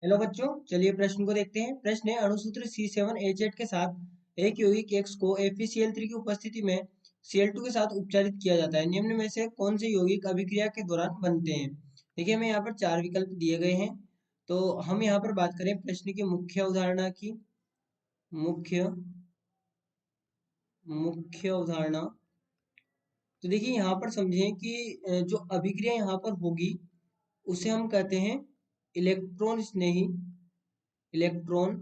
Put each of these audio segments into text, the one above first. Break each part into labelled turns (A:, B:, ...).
A: Hello बच्चों, चलिए प्रश्न को देखते हैं। प्रश्न है, अणुसूत्र C7H8 के साथ एक यौगिक X को FeCl3 की उपस्थिति में Cl2 के साथ उपचारित किया जाता है। निम्न में से कौन से यौगिक अभिक्रिया के दौरान बनते हैं? देखिए, हमें यहाँ पर चार विकल्प दिए गए हैं। तो हम यहाँ पर बात करें प्रश्न की मुख्य अवधारणा की। मुख्य मुख्य अवधारणा। तो देखिए, यहाँ पर समझें कि जो अभिक्रिया यहाँ पर होगी उसे हम कहते हैं इलेक्ट्रॉन स्नेही। इलेक्ट्रॉन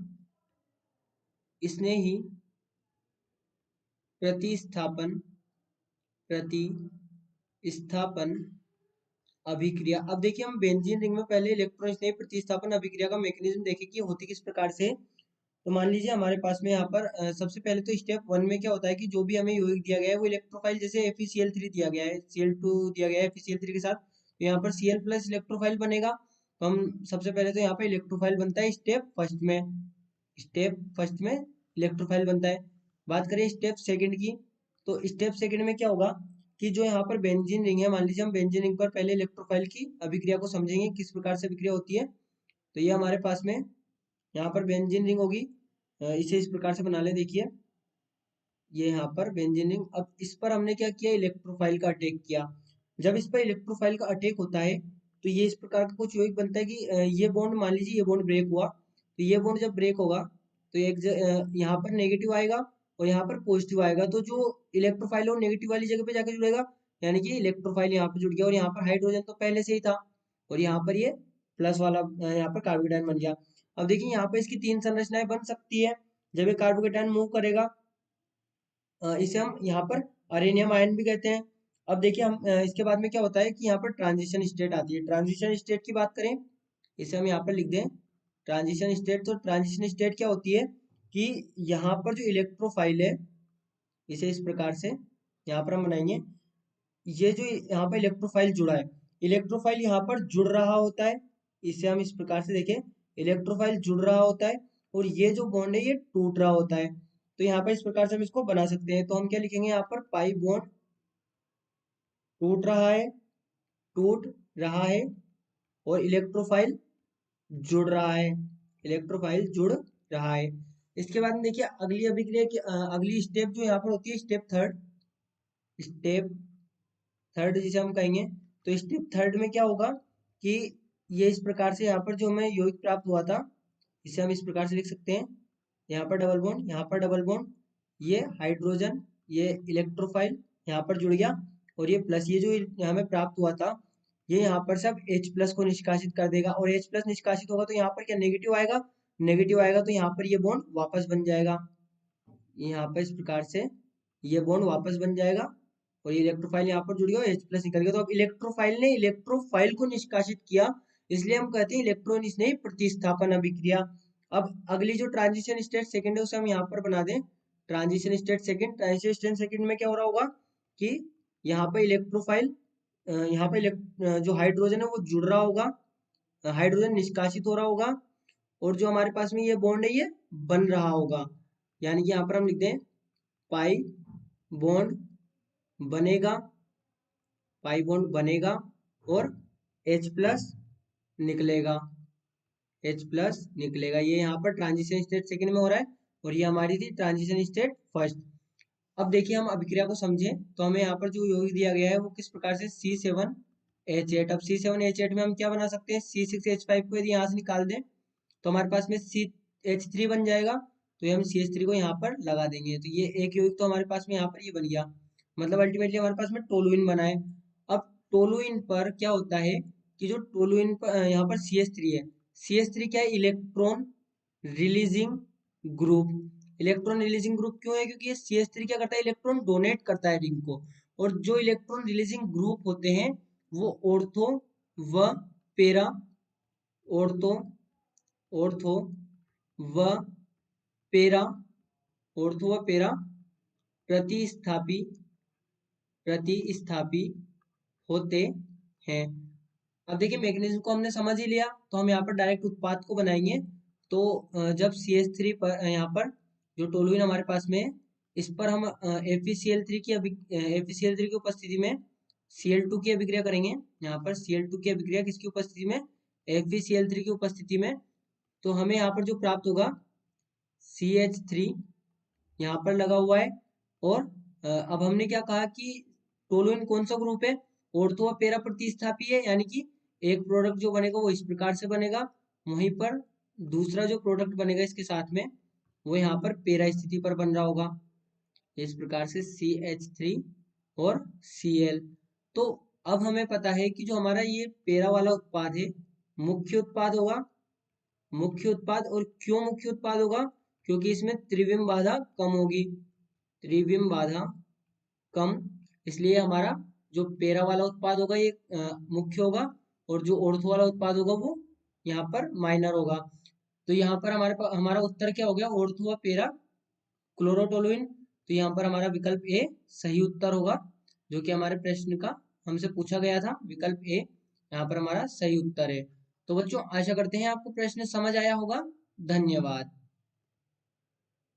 A: स्नेही प्रतिस्थापन प्रतिस्थापन अभिक्रिया। अब देखिए, हम बेंजीन रिंग में पहले इलेक्ट्रॉन स्नेही प्रतिस्थापन अभिक्रिया का मैकेनिज्म देखें कि होती किस प्रकार से। तो मान लीजिए हमारे पास में यहाँ पर सबसे पहले तो स्टेप वन में क्या होता है कि जो भी हमें यौगिक दिया गया है वो इलेक्ट्रोफाइल, जैसे FeCl3 दिया गया है, Cl2 दिया गया है FeCl3 के साथ, तो यहाँ पर Cl प्लस इलेक्ट्रोफाइल बनेगा। तो हम सबसे पहले तो यहाँ पे इलेक्ट्रोफाइल बनता है स्टेप फर्स्ट में इलेक्ट्रोफाइल बनता है। बात करें स्टेप सेकंड की, तो स्टेप सेकंड में क्या होगा कि जो यहाँ पर बेंजीन रिंग है, मान लीजिए हम बेंजीन रिंग पर पहले इलेक्ट्रोफाइल की अभिक्रिया को समझेंगे किस प्रकार से अभिक्रिया होती है। तो ये हमारे पास में यहाँ पर बेंजीन रिंग होगी। इसे इस प्रकार से बना ले। देखिए, ये यहाँ पर बेंजीन रिंग। अब इस पर हमने क्या किया, इलेक्ट्रोफाइल का अटैक किया। जब इस पर इलेक्ट्रोफाइल का अटैक होता है तो ये इस प्रकार का कुछ यौगिक बनता है कि ये बॉन्ड, मान लीजिए ये बॉन्ड ब्रेक हुआ, तो ये बॉन्ड जब ब्रेक होगा तो यहाँ पर नेगेटिव आएगा और यहाँ पर पॉजिटिव आएगा। तो जो इलेक्ट्रोफाइल है वो नेगेटिव वाली जगह पे जाकर जुड़ेगा, यानी कि इलेक्ट्रोफाइल यहाँ पे जुड़ गया। और यहाँ पर हाइड्रोजन तो पहले से ही था और यहाँ पर ये प्लस वाला यहाँ पर कार्बोकेटायन बन गया। अब देखिए, यहाँ पर इसकी तीन संरचनाएं बन सकती है। जब ये कार्बोकेटायन मूव करेगा, इसे हम यहाँ पर अरेनियम आयन भी कहते हैं। अब देखिए, हम इसके बाद में क्या होता है कि यहाँ पर ट्रांजिशन स्टेट आती है। ट्रांजिशन स्टेट की बात करें, इसे हम यहाँ पर लिख दें ट्रांजिशन स्टेट। तो ट्रांजिशन स्टेट क्या होती है कि यहाँ पर जो इलेक्ट्रोफाइल है, इसे इस प्रकार से यहाँ पर हम बनाएंगे। ये जो यहाँ पर इलेक्ट्रोफाइल जुड़ा है, इलेक्ट्रोफाइल यहाँ पर जुड़ रहा होता है। इसे हम इस प्रकार से देखें, इलेक्ट्रोफाइल जुड़ रहा होता है और ये जो बॉन्ड है ये टूट रहा होता है। तो यहाँ पर इस प्रकार से हम इसको बना सकते हैं। तो हम क्या लिखेंगे, यहाँ पर पाई बॉन्ड टूट रहा है, टूट रहा है और इलेक्ट्रोफाइल जुड़ रहा है, इलेक्ट्रोफाइल जुड़ रहा है। इसके बाद में देखिए अगली अभिक्रिया की अगली स्टेप जो यहाँ पर होती है, स्टेप थर्ड जिसे हम कहेंगे। तो स्टेप थर्ड में क्या होगा कि ये इस प्रकार से यहाँ पर जो हमें यौगिक प्राप्त हुआ था, इसे हम इस प्रकार से लिख सकते हैं। यहाँ पर डबल बॉन्ड, यहाँ पर डबल बॉन्ड, ये हाइड्रोजन, ये इलेक्ट्रोफाइल यहाँ पर जुड़ गया और ये प्लस, ये जो हमें प्राप्त हुआ था ये यहाँ पर सब H प्लस को निष्कासित कर देगा। और H प्लस निष्कासित होगा तो यहाँ पर क्या नेगेटिव आएगा, नेगेटिव आएगा तो यहाँ पर ये बॉन्ड वापस बन जाएगा। यहाँ पर इस प्रकार से ये बॉन्ड वापस बन जाएगा और ये इलेक्ट्रोफाइल यहाँ पर जुड़ गया और H प्लस निकल गया। तो अब इलेक्ट्रोफाइल ने इलेक्ट्रोफाइल को निष्कासित किया, इसलिए हम कहते हैं इलेक्ट्रॉन स्नेही प्रतिस्थापन अभिक्रिया। अब अगली जो ट्रांजिशन स्टेट सेकंड है उसे हम यहाँ पर बना दें transition state second. Transition state second में क्या हो रहा होगा कि यहाँ पर इलेक्ट्रोफाइल, यहाँ पर जो हाइड्रोजन है वो जुड़ रहा होगा, हाइड्रोजन निष्कासित हो रहा होगा और जो हमारे पास में ये बॉन्ड है ये बन रहा होगा। यानी कि यहाँ पर हम लिख दें पाई बॉन्ड बनेगा, पाई बॉन्ड बनेगा और H प्लस निकलेगा, H प्लस निकलेगा। ये यहाँ पर ट्रांजिशन स्टेट सेकंड में हो रहा है और ये हमारी थी ट्रांजिशन स्टेट फर्स्ट। अब देखिए, हम अभिक्रिया को समझें तो हमें यहाँ पर जो यौगिक दिया गया है वो किस प्रकार से C7H8। अब C7H8 में हम क्या बना सकते हैं, C6H5 को यदि यहाँ से निकाल दें तो हमारे पास में CH3 बन जाएगा। तो ये हम CH3 को यहाँ पर लगा देंगे तो ये एक यौगिक तो हमारे पास में यहाँ पर ये बन गया। मतलब अल्टीमेटली हमारे पास में टोलुइन बना है। अब टोलुइन पर क्या होता है कि जो टोलुइन पर यहाँ पर CH3 है, CH3 क्या है, electron releasing group. Electron releasing group क्यों है, क्योंकि ये CH3 क्या करता है, इलेक्ट्रॉन डोनेट करता है रिंग को। और जो इलेक्ट्रॉन रिलीजिंग ग्रुप होते हैं वो ऑर्थो व पेरा, ऑर्थो ऑर्थो व पेरा, ऑर्थो व पेरा प्रतिस्थापी प्रतिस्थापी होते हैं। अब देखिए, मैग्नीशियम को हमने समझ ही लिया तो हम यहाँ पर डायरेक्ट उत्पाद को बनाएंगे। तो जब CH3 पर यहाँ पर जो टोलुइन हमारे पास में है, इस पर हम FeCl3 की उपस्थिति में Cl2 की अभिक्रिया करेंगे। यहाँ पर Cl2 की अभिक्रिया किसकी उपस्थिति में, FeCl3 की उपस्थिति में तो हमें यहाँ पर जो प्राप्त होगा CH3 यहाँ पर लगा हुआ है। और अब हमने क्या कहा कि टोलुइन कौन सा ग्रुप है, ऑर्थो पेरा प्रतिस्थापी है, यानी कि एक प्रोडक्ट जो बनेगा वो इस प्रकार से बनेगा, वहीं पर दूसरा जो प्रोडक्ट बनेगा इसके साथ में वो यहाँ पर पेरा स्थिति पर बन रहा होगा, इस प्रकार से CH3 और Cl। तो अब हमें पता है कि जो हमारा ये पेरा वाला उत्पाद है मुख्य उत्पाद होगा, मुख्य उत्पाद। और क्यों मुख्य उत्पाद होगा, क्योंकि इसमें त्रिविम बाधा कम होगी, त्रिविम बाधा कम, इसलिए हमारा जो पेरा वाला उत्पाद होगा ये मुख्य होगा, और जो ऑर्थो वाला उत्पाद होगा वो यहाँ पर माइनर होगा। तो यहाँ पर हमारे पास हमारा उत्तर क्या हो गया, ऑर्थो व पेरा क्लोरोटोलुइन। तो यहाँ पर हमारा विकल्प ए सही उत्तर होगा, जो कि हमारे प्रश्न का हमसे पूछा गया था, विकल्प ए यहाँ पर हमारा सही उत्तर है। तो बच्चों आशा करते हैं आपको प्रश्न समझ आया होगा। धन्यवाद।